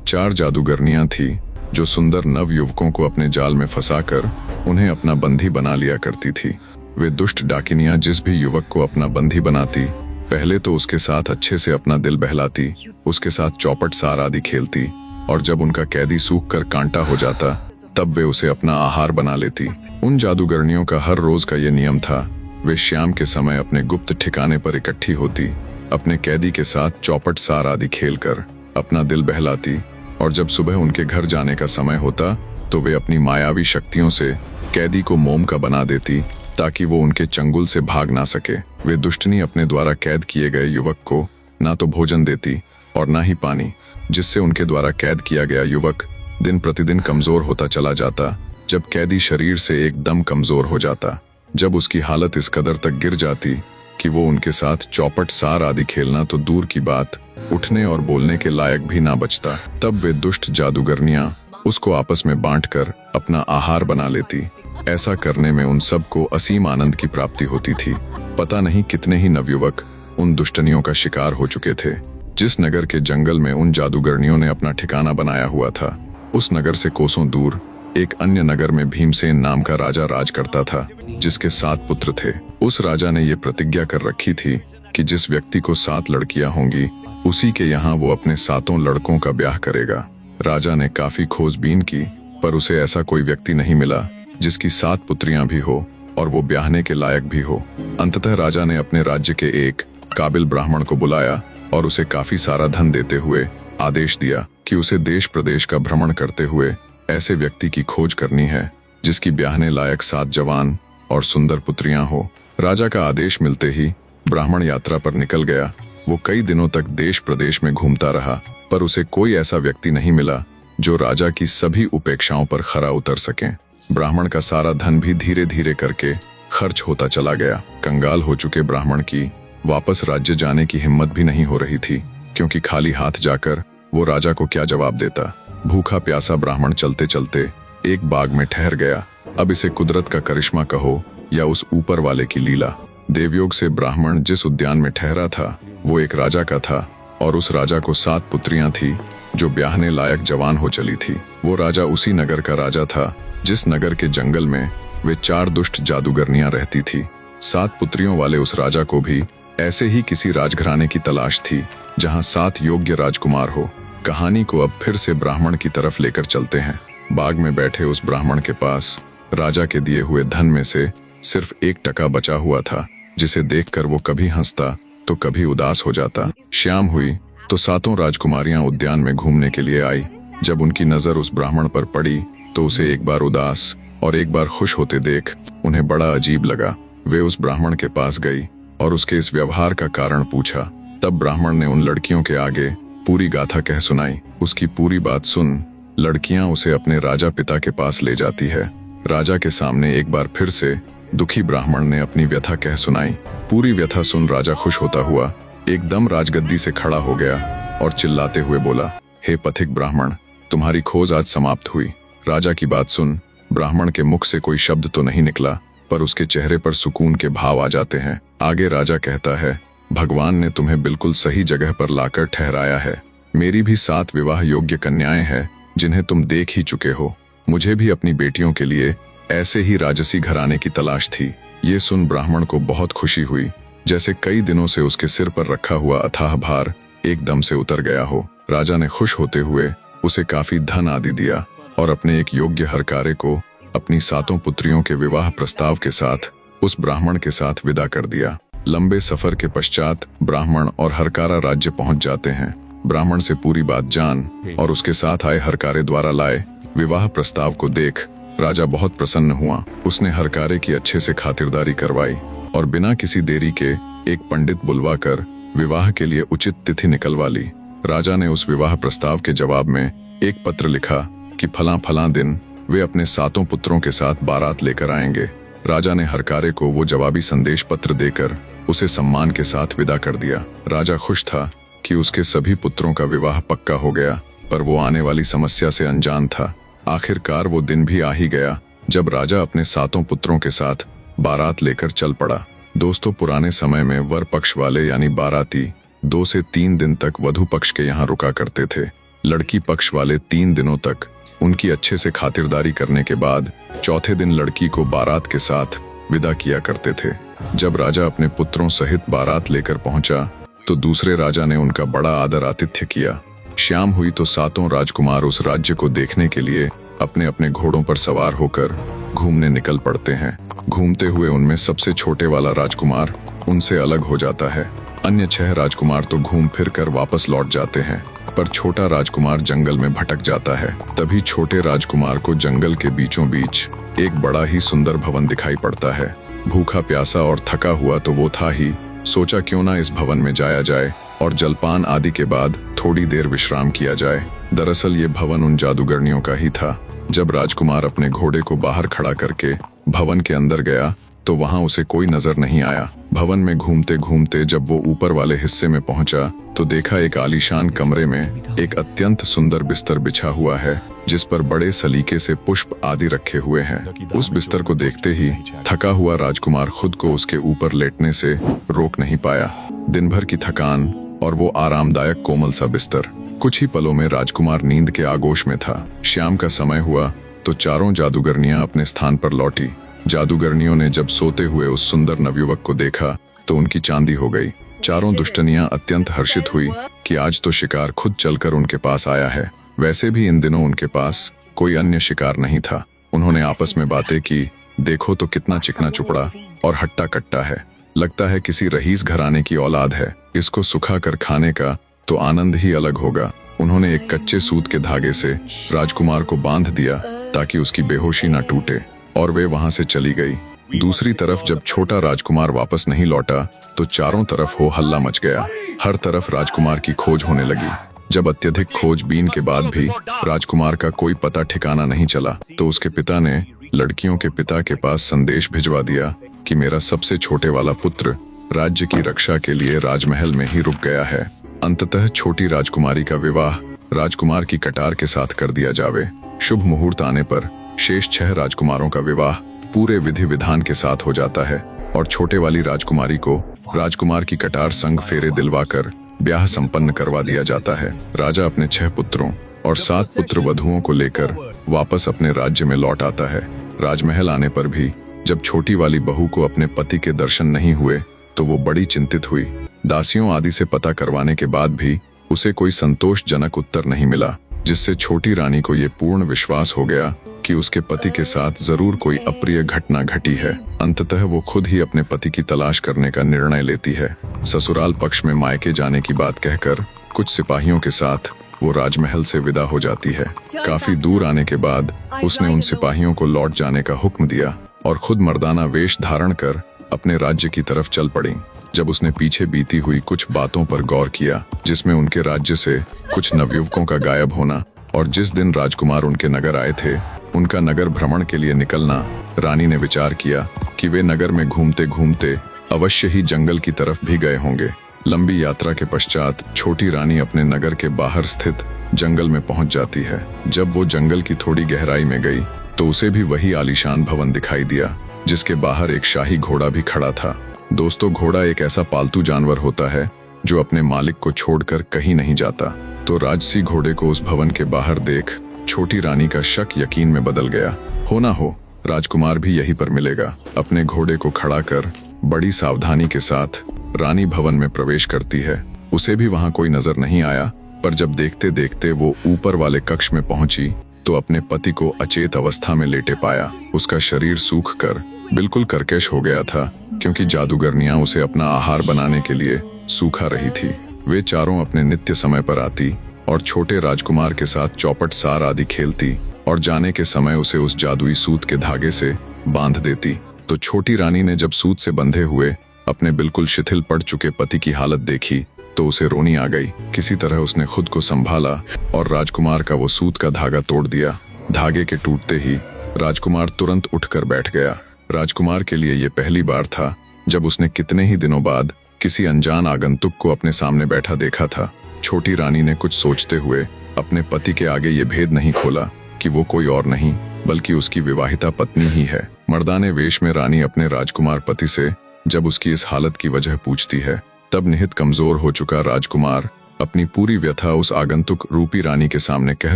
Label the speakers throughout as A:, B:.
A: 4 जादूगरनियां थीं जो सुंदर नव युवकों को अपने जाल में फंसाकर उन्हें अपना बंधी बना लिया करती थी। वे दुष्ट डाकिनियां जिस भी युवक को अपना बंधी बनाती, पहले तो उसके साथ अच्छे से अपना दिल बहलाती, उसके साथ चौपट सार आदि खेलती, और जब उनका कैदी सूख कर कांटा हो जाता तब वे उसे अपना आहार बना लेती। उन जादूगरनियों का हर रोज का ये नियम था। वे शाम के समय अपने गुप्त ठिकाने पर इकट्ठी होती, अपने कैदी के साथ चौपट सार आदि खेलकर अपना दिल बहलाती, और जब सुबह उनके घर जाने का समय होता तो वे अपनी मायावी शक्तियों से कैदी को मोम का बना देती ताकि वो उनके चंगुल से भाग ना सके। वे दुष्टनी अपने द्वारा कैद किए गए युवक को ना तो भोजन देती और ना ही पानी, जिससे उनके द्वारा कैद किया गया युवक दिन प्रतिदिन कमजोर होता चला जाता। जब कैदी शरीर से एकदम कमजोर हो जाता, जब उसकी हालत इस कदर तक गिर जाती कि वो उनके साथ चौपट सार आदि खेलना तो दूर की बात, उठने और बोलने के लायक भी ना बचता, तब वे दुष्ट जादूगरनियां उसको आपस में बांटकर अपना आहार बना लेती। ऐसा करने में उन सबको असीम आनंद की प्राप्ति होती थी। पता नहीं कितने ही नवयुवक उन दुष्टनियों का शिकार हो चुके थे। जिस नगर के जंगल में उन जादूगरनियों ने अपना ठिकाना बनाया हुआ था, उस नगर से कोसों दूर एक अन्य नगर में भीमसेन नाम का राजा राज करता था, जिसके 7 पुत्र थे। उस राजा ने ये प्रतिज्ञा कर रखी थी कि जिस व्यक्ति को 7 लड़कियां होंगी, उसी के यहाँ वो अपने 7 लड़कों का ब्याह करेगा। राजा ने काफी खोजबीन की, पर उसे ऐसा कोई व्यक्ति नहीं मिला जिसकी 7 पुत्रियां भी हो और वो ब्याहने के लायक भी हो। अंततः राजा ने अपने राज्य के एक काबिल ब्राह्मण को बुलाया और उसे काफी सारा धन देते हुए आदेश दिया कि उसे देश प्रदेश का भ्रमण करते हुए ऐसे व्यक्ति की खोज करनी है जिसकी ब्याहने लायक 7 जवान और सुंदर पुत्रियां हो। राजा का आदेश मिलते ही ब्राह्मण यात्रा पर निकल गया। वो कई दिनों तक देश प्रदेश में घूमता रहा, पर उसे कोई ऐसा व्यक्ति नहीं मिला जो राजा की सभी उपेक्षाओं पर खरा उतर सके। ब्राह्मण का सारा धन भी धीरे धीरे करके खर्च होता चला गया। कंगाल हो चुके ब्राह्मण की वापस राज्य जाने की हिम्मत भी नहीं हो रही थी, क्योंकि खाली हाथ जाकर वो राजा को क्या जवाब देता। भूखा प्यासा ब्राह्मण चलते चलते एक बाग में ठहर गया। अब इसे कुदरत का करिश्मा कहो या उस ऊपर वाले की लीला। देवयोग से ब्राह्मण जिस उद्यान में ठहरा था वो एक राजा का था, और उस राजा को 7 पुत्रियां थी जो ब्याहने लायक जवान हो चली थी। वो राजा उसी नगर का राजा था जिस नगर के जंगल में वे 4 दुष्ट जादूगरनियां रहती थी। 7 पुत्रियों वाले उस राजा को भी ऐसे ही किसी राजघराने की तलाश थी जहां 7 योग्य राजकुमार हो। कहानी को अब फिर से ब्राह्मण की तरफ लेकर चलते हैं। बाग में बैठे उस ब्राह्मण के पास राजा के दिए हुए धन में से सिर्फ 1 टका बचा हुआ था, जिसे देखकर वो कभी हंसता तो कभी उदास हो जाता। शाम हुई तो 7 राजकुमारियां उद्यान में घूमने के लिए आई। जब उनकी नजर उस ब्राह्मण पर पड़ी तो उसे एक बार उदास और एक बार खुश होते देख उन्हें बड़ा अजीब लगा। वे उस ब्राह्मण के पास गई और उसके इस व्यवहार का कारण पूछा। तब ब्राह्मण ने उन लड़कियों के आगे पूरी गाथा कह सुनाई। उसकी पूरी बात सुन लड़कियां उसे अपने राजा पिता के पास ले जाती है। राजा के सामने एक बार फिर से दुखी ब्राह्मण ने अपनी व्यथा कह सुनाई। पूरी व्यथा सुन राजा खुश होता हुआ एकदम राजगद्दी से खड़ा हो गया और चिल्लाते हुए बोला, हे पथिक ब्राह्मण, तुम्हारी खोज आज समाप्त हुई। राजा की बात सुन ब्राह्मण के मुख से कोई शब्द तो नहीं निकला, पर उसके चेहरे पर सुकून के भाव आ जाते हैं। आगे राजा कहता है, भगवान ने तुम्हें बिल्कुल सही जगह पर लाकर ठहराया है। मेरी भी 7 विवाह योग्य कन्याएं हैं जिन्हें तुम देख ही चुके हो। मुझे भी अपनी बेटियों के लिए ऐसे ही राजसी घराने की तलाश थी। ये सुन ब्राह्मण को बहुत खुशी हुई, जैसे कई दिनों से उसके सिर पर रखा हुआ अथाह भार एकदम से उतर गया हो। राजा ने खुश होते हुए उसे काफी धन आदि दिया और अपने एक योग्य हरकारे को अपनी 7 पुत्रियों के विवाह प्रस्ताव के साथ उस ब्राह्मण के साथ विदा कर दिया। लंबे सफर के पश्चात ब्राह्मण और हरकारा राज्य पहुंच जाते हैं। ब्राह्मण से पूरी बात जान और उसके साथ आए हरकारे द्वारा लाए विवाह प्रस्ताव को देख राजा बहुत प्रसन्न हुआ। उसने हरकारे की अच्छे से खातिरदारी करवाई और बिना किसी देरी के एक पंडित बुलवाकर विवाह के लिए उचित तिथि निकलवा ली। राजा ने उस विवाह प्रस्ताव के जवाब में एक पत्र लिखा कि फलां फलां दिन वे अपने 7 पुत्रों के साथ बारात लेकर आएंगे। राजा ने हरकारे को वो जवाबी संदेश पत्र देकर उसे सम्मान के साथ विदा कर दिया। राजा खुश था कि उसके सभी पुत्रों का विवाह पक्का हो गया, पर वो आने वाली समस्या से अनजान था। आखिरकार वो दिन भी आ ही गया जब राजा अपने 7 पुत्रों के साथ बारात लेकर चल पड़ा। दोस्तों, पुराने समय में वर पक्ष वाले यानी बाराती 2 से 3 दिन तक वधु पक्ष के यहाँ रुका करते थे, लड़की पक्ष वाले 3 दिनों तक उनकी अच्छे से खातिरदारी करने के बाद चौथे दिन लड़की को बारात के साथ विदा किया करते थे। जब राजा अपने पुत्रों सहित बारात लेकर पहुंचा तो दूसरे राजा ने उनका बड़ा आदर आतिथ्य किया। शाम हुई तो सातों राजकुमार उस राज्य को देखने के लिए अपने अपने घोड़ों पर सवार होकर घूमने निकल पड़ते हैं। घूमते हुए उनमें सबसे छोटे वाला राजकुमार उनसे अलग हो जाता है। अन्य 6 राजकुमार तो घूम फिर कर वापस लौट जाते हैं, पर छोटा राजकुमार जंगल में भटक जाता है। तभी छोटे राजकुमार को जंगल के बीचों बीच एक बड़ा ही सुंदर भवन दिखाई पड़ता है। भूखा प्यासा और थका हुआ तो वो था ही, सोचा क्यों ना इस भवन में जाया जाए और जलपान आदि के बाद थोड़ी देर विश्राम किया जाए। दरअसल ये भवन उन जादूगरनियों का ही था। जब राजकुमार अपने घोड़े को बाहर खड़ा करके भवन के अंदर गया तो वहां उसे कोई नजर नहीं आया। भवन में घूमते घूमते जब वो ऊपर वाले हिस्से में पहुंचा तो देखा एक आलीशान कमरे में एक अत्यंत सुंदर बिस्तर बिछा हुआ है, जिस पर बड़े सलीके से पुष्प आदि रखे हुए हैं। उस बिस्तर को देखते ही थका हुआ राजकुमार खुद को उसके ऊपर लेटने से रोक नहीं पाया। दिन भर की थकान और वो आरामदायक कोमल सा बिस्तर। कुछ ही पलों में राजकुमार नींद के आगोश में था। शाम का समय हुआ तो चारों जादूगरनियां अपने स्थान पर लौटी। जादूगरनियों ने जब सोते हुए उस सुंदर नवयुवक को देखा तो उनकी चांदी हो गई। चारों दुष्टनियां अत्यंत हर्षित हुई कि आज तो शिकार खुद चलकर उनके पास आया है। वैसे भी इन दिनों उनके पास कोई अन्य शिकार नहीं था। उन्होंने आपस में बातें की, देखो तो कितना चिकना चुपड़ा और हट्टा कट्टा है, लगता है किसी रईस घराने की औलाद है। इसको सुखा कर खाने का तो आनंद ही अलग होगा। उन्होंने एक कच्चे सूत के धागे से राजकुमार को बांध दिया ताकि उसकी बेहोशी न टूटे, और वे वहां से चली गई। दूसरी तरफ जब छोटा राजकुमार वापस नहीं लौटा तो चारों तरफ हो हल्ला मच गया। हर तरफ राजकुमार की खोज होने लगी। जब अत्यधिक खोजबीन के बाद भी राजकुमार का कोई पता ठिकाना नहीं चला तो उसके पिता ने लड़कियों के पिता के पास संदेश भिजवा दिया कि मेरा सबसे छोटे वाला पुत्र राज्य की रक्षा के लिए राजमहल में ही रुक गया है। अंततः छोटी राजकुमारी का विवाह राजकुमार की कटार के साथ कर दिया जावे। शुभ मुहूर्त आने पर शेष 6 राजकुमारों का विवाह पूरे विधि विधान के साथ हो जाता है और छोटे वाली राजकुमारी को राजकुमार की कटार संग फेरे दिलवाकर ब्याह संपन्न करवा दिया जाता है। राजा अपने 6 पुत्रों और 7 पुत्र वधुओं को लेकर वापस अपने राज्य में लौट आता है। राजमहल आने पर भी जब छोटी वाली बहू को अपने पति के दर्शन नहीं हुए तो वो बड़ी चिंतित हुई। दासियों आदि से पता करवाने के बाद भी उसे कोई संतोषजनक उत्तर नहीं मिला, जिससे छोटी रानी को ये पूर्ण विश्वास हो गया कि उसके पति के साथ जरूर कोई अप्रिय घटना घटी है। अंततः वो खुद ही अपने पति की तलाश करने का निर्णय लेती है। ससुराल पक्ष में मायके जाने की बात कहकर कुछ सिपाहियों के साथ वो राजमहल से विदा हो जाती है। काफी दूर आने के बाद उसने उन सिपाहियों को लौट जाने का हुक्म दिया और खुद मर्दाना वेश धारण कर अपने राज्य की तरफ चल पड़ी। जब उसने पीछे बीती हुई कुछ बातों पर गौर किया, जिसमें उनके राज्य से कुछ नवयुवकों का गायब होना और जिस दिन राजकुमार उनके नगर आए थे उनका नगर भ्रमण के लिए निकलना, रानी ने विचार किया कि वे नगर में घूमते घूमते अवश्य ही जंगल की तरफ भी गए होंगे। लंबी यात्रा के पश्चात छोटी रानी अपने नगर के बाहर स्थित जंगल में पहुंच जाती है। जब वो जंगल की थोड़ी गहराई में गई तो उसे भी वही आलीशान भवन दिखाई दिया, जिसके बाहर एक शाही घोड़ा भी खड़ा था। दोस्तों, घोड़ा एक ऐसा पालतू जानवर होता है जो अपने मालिक को छोड़कर कहीं नहीं जाता। तो राजसी घोड़े को उस भवन के बाहर देख छोटी रानी का शक यकीन में बदल गया। हो ना हो राजकुमार भी यहीं पर मिलेगा। अपने घोड़े को खड़ा कर बड़ी सावधानी के साथ रानी भवन में प्रवेश करती है। उसे भी वहां कोई नजर नहीं आया, पर जब देखते देखते वो ऊपर वाले कक्ष में पहुंची तो अपने पति को अचेत अवस्था में लेटे पाया। उसका शरीर सूख कर बिल्कुल करकश हो गया था, क्योंकि जादूगरनियां उसे अपना आहार बनाने के लिए सूखा रही थी। वे चारों अपने नित्य समय पर आती और छोटे राजकुमार के साथ चौपट सार आदि खेलती और जाने के समय उसे उस जादुई सूत के धागे से बांध देती। तो छोटी रानी ने जब सूत से बंधे हुए अपने बिल्कुल शिथिल पड़ चुके पति की हालत देखी तो उसे रोनी आ गई। किसी तरह उसने खुद को संभाला और राजकुमार का वो सूत का धागा तोड़ दिया। धागे के टूटते ही राजकुमार तुरंत उठकर बैठ गया। राजकुमार के लिए ये पहली बार था जब उसने कितने ही दिनों बाद किसी अनजान आगंतुक को अपने सामने बैठा देखा था। छोटी रानी ने कुछ सोचते हुए अपने पति के आगे ये भेद नहीं खोला कि वो कोई और नहीं बल्कि उसकी विवाहिता पत्नी ही है। मर्दाने वेश में रानी अपने राजकुमार पति से जब उसकी इस हालत की वजह पूछती है, तब निहित कमजोर हो चुका राजकुमार अपनी पूरी व्यथा उस आगंतुक रूपी रानी के सामने कह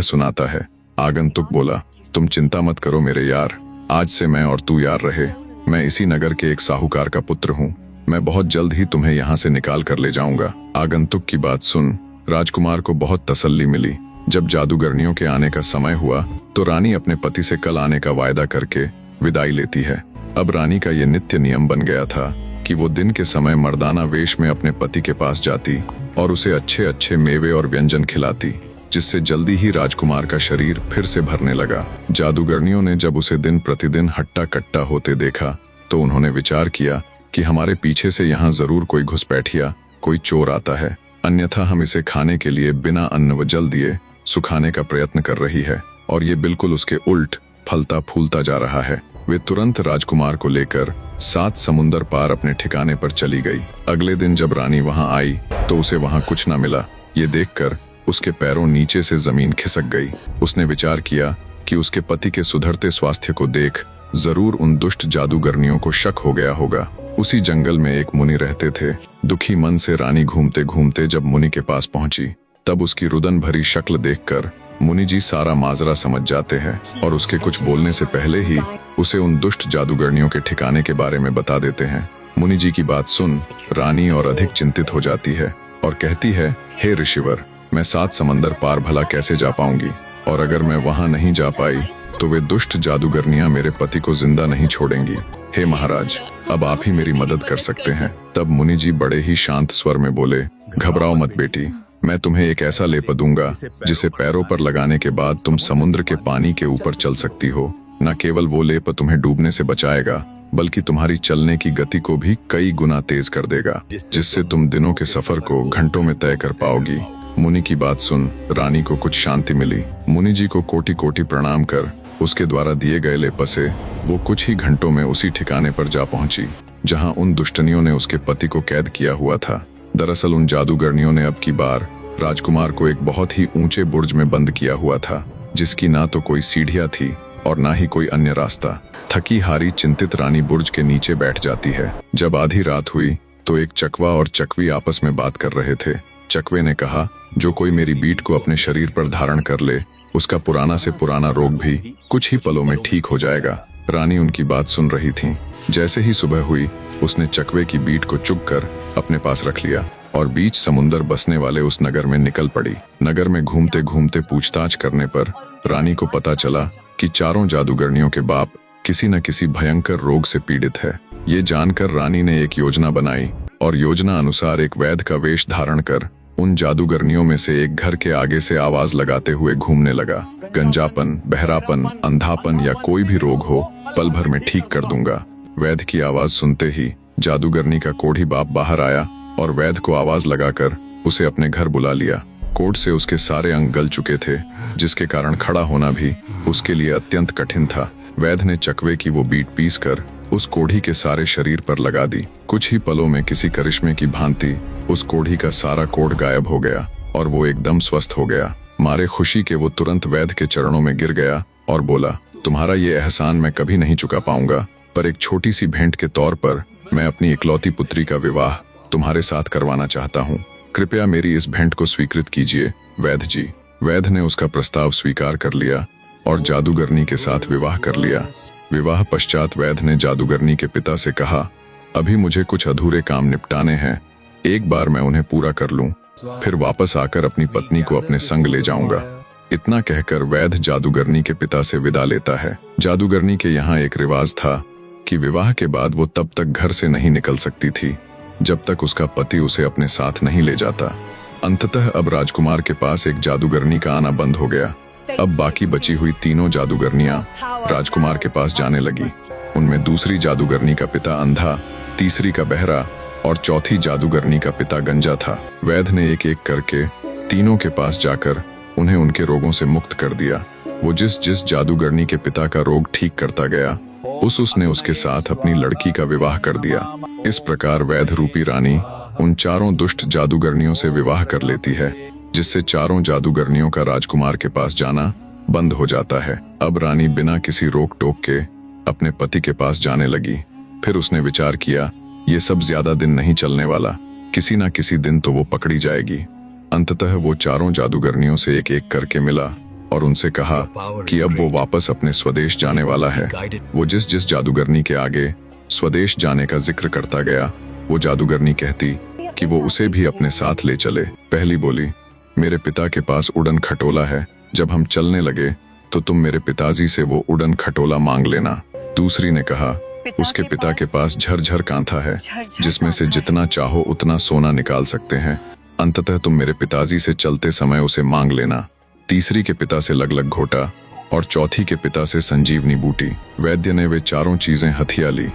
A: सुनाता है। आगंतुक बोला, तुम चिंता मत करो मेरे यार, आज से मैं और तू यार रहे। मैं इसी नगर के एक साहूकार का पुत्र हूँ। मैं बहुत जल्द ही तुम्हें यहाँ से निकाल कर ले जाऊंगा। आगंतुक की बात सुन राजकुमार को बहुत तसल्ली मिली। जब जादूगरनियों के आने का समय हुआ तो रानी अपने पति से कल आने का वायदा करके विदाई लेती है। अब रानी का ये नित्य नियम बन गया था कि वो दिन के समय मर्दाना वेश में अपने पति के पास जाती और उसे अच्छे अच्छे मेवे और व्यंजन खिलाती, जिससे जल्दी ही राजकुमार का शरीर फिर से भरने लगा। जादूगरनियों ने जब उसे दिन प्रतिदिन हट्टा कट्टा होते देखा तो उन्होंने विचार किया कि हमारे पीछे से यहाँ जरूर कोई घुसपैठिया, कोई चोर आता है, अन्यथा हम इसे खाने के लिए बिना अन्न व जल दिए सुखाने का प्रयत्न कर रही है, और ये बिल्कुल उसके उल्ट फलता फूलता जा रहा है। वे तुरंत राजकुमार को लेकर 7 समुंदर पार अपने ठिकाने पर चली गई। अगले दिन जब रानी वहां आई तो उसे वहां कुछ न मिला। ये देखकर उसके पैरों नीचे से जमीन खिसक गई। उसने विचार किया कि उसके पति के सुधरते स्वास्थ्य को देख जरूर उन दुष्ट जादूगरनियों को शक हो गया होगा। उसी जंगल में एक मुनि रहते थे। दुखी मन से रानी घूमते घूमते जब मुनि के पास पहुंची तब उसकी रुदन भरी शक्ल देखकर मुनि जी सारा माजरा समझ जाते हैं और उसके कुछ बोलने से पहले ही उसे उन दुष्ट जादूगरनियों के ठिकाने के बारे में बता देते हैं। मुनि जी की बात सुन रानी और अधिक चिंतित हो जाती है और कहती है, हे ऋषिवर, मैं 7 समंदर पार भला कैसे जा पाऊंगी, और अगर मैं वहां नहीं जा पाई तो वे दुष्ट जादूगरनियां मेरे पति को जिंदा नहीं छोड़ेंगी। हे महाराज, अब आप ही मेरी मदद कर सकते हैं। तब मुनि जी बड़े ही शांत स्वर में बोले, घबराओ मत बेटी, मैं तुम्हें एक ऐसा लेप दूंगा जिसे पैरों पर लगाने के बाद तुम समुद्र के पानी के ऊपर चल सकती हो। न केवल वो लेप तुम्हें डूबने से बचाएगा बल्कि तुम्हारी चलने की गति को भी कई गुना तेज कर देगा, जिससे तुम दिनों के सफर को घंटों में तय कर पाओगी। मुनि की बात सुन रानी को कुछ शांति मिली। मुनि जी को कोटि कोटि प्रणाम कर उसके द्वारा दिए गए लेप से वो कुछ ही घंटों में उसी ठिकाने पर जा पहुंची जहां उन दुष्टनियों ने उसके पति को कैद किया हुआ था। दरअसल उन जादूगरनियों ने अब की बार राजकुमार को एक बहुत ही ऊंचे बुर्ज में बंद किया हुआ था, जिसकी ना तो कोई सीढ़ियां थी और ना ही कोई अन्य रास्ता। थकी हारी चिंतित रानी बुर्ज के नीचे बैठ जाती है। जब आधी रात हुई तो एक चकवा और चकवी आपस में बात कर रहे थे। चकवे ने कहा, जो कोई मेरी बीट को अपने शरीर पर धारण कर ले उसका पुराना से पुराना रोग भी कुछ ही पलों में ठीक हो जाएगा। रानी उनकी बात सुन रही थी। जैसे ही सुबह हुई उसने चकवे की बीट को चुग कर अपने पास रख लिया और बीच समुंदर बसने वाले उस नगर में निकल पड़ी। नगर में घूमते घूमते पूछताछ करने पर रानी को पता चला कि चारों जादूगरनियों के बाप किसी न किसी भयंकर रोग से पीड़ित है। ये जानकर रानी ने एक योजना बनाई और योजना अनुसार एक वैद्य का वेश धारण कर उन जादूगरनियों में से एक घर के आगे से आवाज लगाते हुए घूमने लगा, गंजापन, बहरापन, अंधापन या कोई भी रोग हो पल भर में ठीक कर दूंगा। वैद्य की आवाज सुनते ही जादूगरनी का कोढ़ी बाप बाहर आया और वैद्य को आवाज लगाकर उसे अपने घर बुला लिया। कोढ़ से उसके सारे अंग गल चुके थे, जिसके कारण खड़ा होना भी उसके लिए अत्यंत कठिन था। वैद्य ने चकवे की वो बीट पीस कर उस कोढ़ी के सारे शरीर पर लगा दी। कुछ ही पलों में किसी करिश्मे की भांति उस कोढ़ी का सारा कोढ़ गायब हो गया और वो एकदम स्वस्थ हो गया। मारे खुशी के वो तुरंत वैद्य के चरणों में गिर गया और बोला, तुम्हारा ये एहसान मैं कभी नहीं चुका पाऊंगा, पर एक छोटी सी भेंट के तौर पर मैं अपनी इकलौती पुत्री का विवाह तुम्हारे साथ करवाना चाहता हूँ। कृपया मेरी इस भेंट को स्वीकृत कीजिए वैद्य जी। वैद्य ने उसका प्रस्ताव स्वीकार कर लिया और जादूगरनी के साथ विवाह कर लिया। विवाह पश्चात वैद्य ने जादूगरनी के पिता से कहा, अभी मुझे कुछ अधूरे काम निपटाने हैं, एक बार मैं उन्हें पूरा कर लूं, फिर वापस आकर अपनी पत्नी को अपने संग ले जाऊंगा। इतना कहकर वैद्य जादूगरनी के पिता से विदा लेता है। जादूगरनी के यहाँ एक रिवाज था कि विवाह के बाद वो तब तक घर से नहीं निकल सकती थी जब तक उसका पति उसे अपने साथ नहीं ले जाता। अंततः अब राजकुमार के पास एक जादूगरनी का आना बंद हो गया। अब बाकी बची हुई तीनों जादूगरनियां राजकुमार के पास जाने लगी। उनमें दूसरी जादूगरनी का पिता अंधा, तीसरी का बहरा और चौथी जादूगरनी का पिता गंजा था। वैद्य ने एक एक करके तीनों के पास जाकर उन्हें उनके रोगों से मुक्त कर दिया। वो जिस जिस जादूगरनी के पिता का रोग ठीक करता गया उसने उसके साथ अपनी लड़की का विवाह कर दिया। इस प्रकार वैद्य रूपी रानी उन चारों दुष्ट जादूगरनियों से विवाह कर लेती है, जिससे चारों जादूगरनियों का राजकुमार के पास जाना बंद हो जाता है। अब रानी बिना किसी रोक टोक के अपने पति के पास जाने लगी। फिर उसने विचार किया, ये सब ज्यादा दिन नहीं चलने वाला, किसी ना किसी दिन तो वो पकड़ी जाएगी। अंततः वो चारों जादूगरनियों से एक एक करके मिला और उनसे कहा कि अब वो वापस अपने स्वदेश जाने वाला है। वो जिस जिस जादूगरनी के आगे स्वदेश जाने का जिक्र करता गया, वो जादूगरनी कहती कि वो उसे भी अपने साथ ले चले। पहली बोली, मेरे पिता के पास उड़न खटोला है, जब हम चलने लगे तो तुम मेरे पिताजी से वो उड़न खटोला मांग लेना। दूसरी ने कहा, उसके पिता के पास झरझर कांथा है, जिसमें से जितना चाहो उतना सोना निकाल सकते हैं। अंततः तुम मेरे पिताजी से चलते समय उसे मांग लेना। तीसरी के पिता से लगलग घोटा और चौथी के पिता से संजीवनी बूटी। वैद्य ने वे चारों चीजें हथिया ली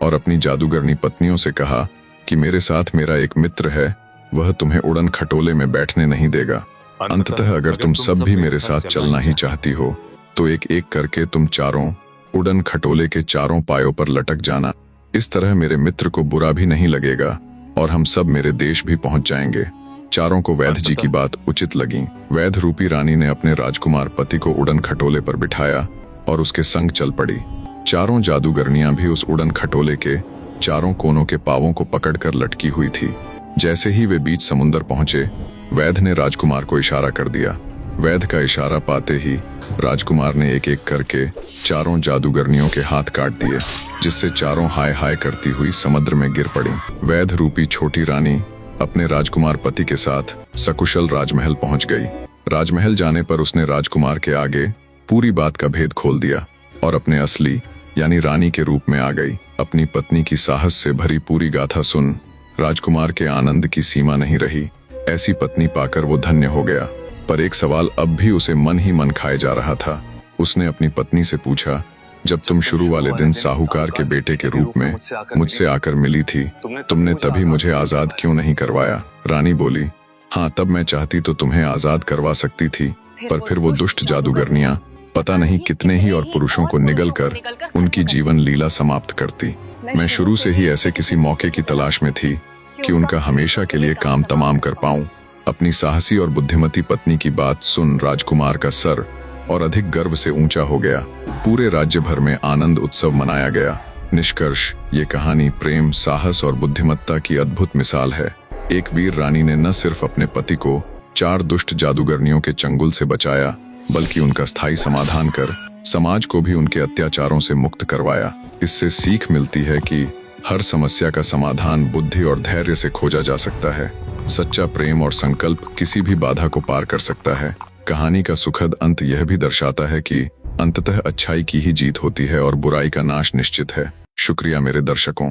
A: और अपनी जादूगरनी पत्नियों से कहा कि मेरे साथ मेरा एक मित्र है, वह तुम्हें उड़न खटोले में बैठने नहीं देगा। अंततः अगर तुम सब भी मेरे साथ चलना ही चाहती हो तो एक एक करके तुम चारों उड़न खटोले के चारों पायों पर लटक जाना। इस तरह मेरे मित्र को बुरा भी नहीं लगेगा और हम सब मेरे देश भी पहुंच जाएंगे। चारों को वैद्य जी की बात उचित लगी। वैद्य रूपी रानी ने अपने राजकुमार पति को उड़न खटोले पर बिठाया और उसके संग चल पड़ी। चारों जादूगरनियां भी उस उड़न खटोले के चारों कोनों के पावों को पकड़कर लटकी हुई थी। जैसे ही वे बीच समुद्र पहुंचे, वैद्य ने राजकुमार को इशारा कर दिया। वैद्य का इशारा पाते ही राजकुमार ने एक एक करके चारों जादूगरनियों के हाथ काट दिए, जिससे चारों हाय हाय करती हुई समुद्र में गिर पड़ी। वैद्य रूपी छोटी रानी अपने राजकुमार पति के साथ सकुशल राजमहल पहुंच गई। राजमहल जाने पर उसने राजकुमार के आगे पूरी बात का भेद खोल दिया और अपने असली यानी रानी के रूप में आ गई। अपनी पत्नी की साहस से भरी पूरी गाथा सुन राजकुमार के आनंद की सीमा नहीं रही। ऐसी पत्नी पाकर वो धन्य हो गया। पर एक सवाल अब भी उसे मन ही मन खाए जा रहा था। उसने अपनी पत्नी से पूछा, जब तुम शुरू वाले दिन साहूकार के बेटे के रूप में मुझसे आकर मिली थी, तुमने तभी मुझे आजाद क्यों नहीं करवाया? रानी बोली, हाँ, तब मैं चाहती तो तुम्हें आजाद करवा सकती थी, पर फिर वो दुष्ट जादूगरनियां पता नहीं कितने ही और पुरुषों को निगल कर उनकी जीवन लीला समाप्त करती। मैं शुरू से ही ऐसे किसी मौके की तलाश में थी कि उनका हमेशा के लिए काम तमाम कर पाऊं। अपनी साहसी और बुद्धिमती पत्नी की बात सुन राजकुमार का सर और अधिक गर्व से ऊंचा हो गया। पूरे राज्य भर में आनंद उत्सव मनाया गया। निष्कर्ष, ये कहानी प्रेम, साहस और बुद्धिमत्ता की अद्भुत मिसाल है। एक वीर रानी ने न सिर्फ अपने पति को 4 दुष्ट जादूगरनियों के चंगुल से बचाया, बल्कि उनका स्थायी समाधान कर समाज को भी उनके अत्याचारों से मुक्त करवाया। इससे सीख मिलती है कि हर समस्या का समाधान बुद्धि और धैर्य से खोजा जा सकता है। सच्चा प्रेम और संकल्प किसी भी बाधा को पार कर सकता है। कहानी का सुखद अंत यह भी दर्शाता है कि अंततः अच्छाई की ही जीत होती है और बुराई का नाश निश्चित है। शुक्रिया मेरे दर्शकों।